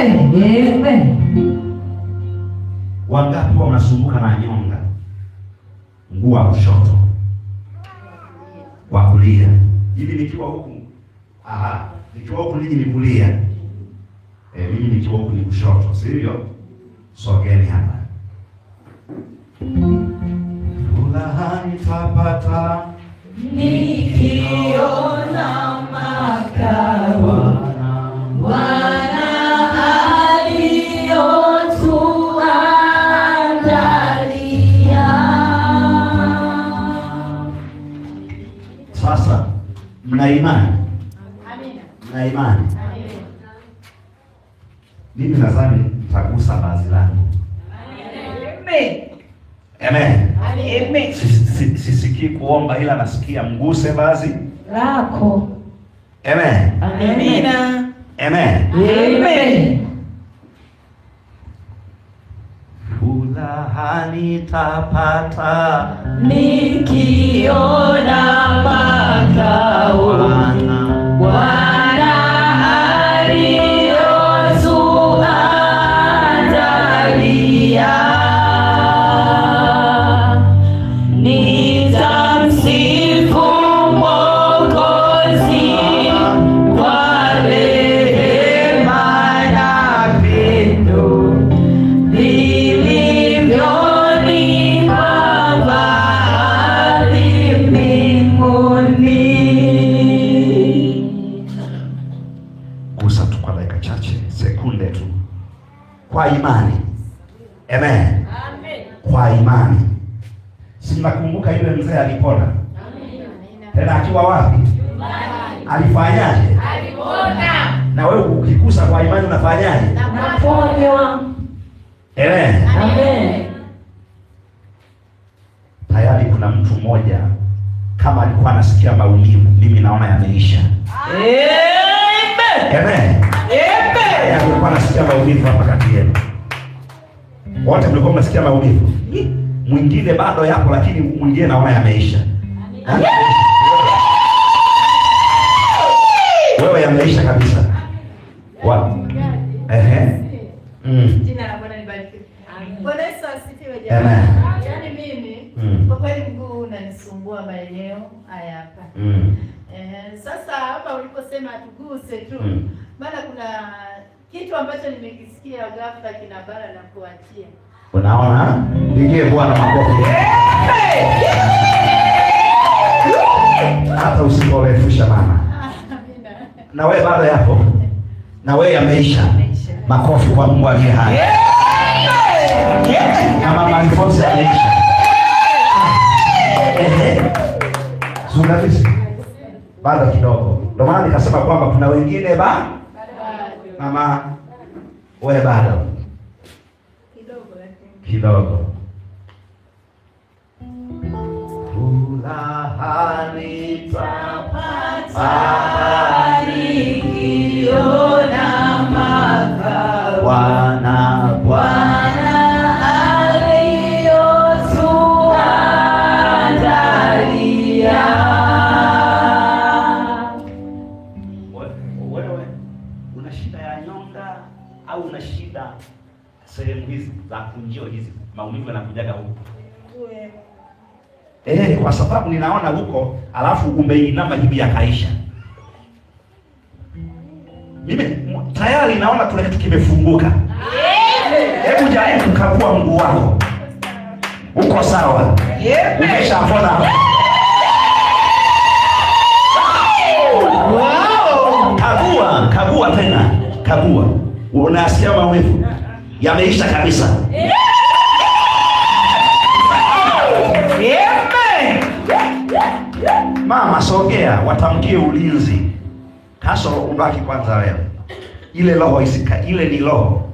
Amen. Wangapi wanasumbuka na nyonga? Mguu wa kushoto, wa kulia. Hivi nikiwa huku, nikiwa huku ninyi ni kulia. Mimi nikiwa huku ni kushoto, sivyo? Sogeni hapa. Furaha nitapata nikiona makao Bwana aliyotuandalia. Sasa mna imani? Amina. Mna imani? Amina. Mimi nadhani nitagusa vazi langu. Amen. Amen. Amen. Sisikii kuomba ila nasikia mguse vazi lako. Amen. Amina. Amen. Amen. Furaha nitapata nikiona makao Bwana aliyotuandalia. Nitamsifu Mwokozi kwa rehema na pendo vilivyonipa mahali mbinguni. Gusa tu kwa dakika chache, sekunde tu, kwa imani. Amen. Amen. Kwa imani. Si mnakumbuka yule mzee alipona? Amen. Tena akiwa wapi? Alifanyaje? Alipona. Na wewe ukigusa kwa imani unafanyaje? Naponywa. Amen. Amen. Tayari kuna mtu mmoja kama alikuwa anasikia maumivu, mimi naona yameisha. Amen. Amen. Amen. Alikuwa anasikia maumivu hapa kati yenu. Wote mlikuwa mnasikia maumivu. Mwingine bado yapo, lakini mwingine naona yameisha. Wewe yameisha kabisa. Jina la Bwana libarikiwe. Bwana Yesu asifiwe jamani. Yaani mimi kwa kweli mguu unanisumbua maeneo haya hapa. Sasa hapa uliposema tuguse tu. Maana kuna kitu ambacho nimekisikia ghafla kinabara na kuachia. Unaona? Pigie Bwana makofi. Hata usiporefusha mama. Na wewe bado yapo. Na wewe yameisha. Makofi kwa Mungu aliye hai. Na mama Alfonso ameisha. Zungumzi. Bado kidogo. Ndio maana nikasema kwamba kuna wengine mama wewe bado kidogo. Furaha nitapata nikiona makao Bwana aliyotuandalia. Wewe una shida ya nyonga au una shida sehemu hizi za kunjio hizi, maumivu yanakujaga huko? Kwa sababu ninaona huko alafu umeinama hivi yakaisha. Mimi tayari naona kuna kitu kimefunguka. Hebu jaribu kukagua mguu wako. Uko sawa? Umeshapona? Wow! Kagua tena. Kagua. Unasikia maumivu? Yameisha kabisa. Mama sogea, watamkie ulinzi. Kaso ubaki kwanza wewe. Ile roho isika, ile ni roho.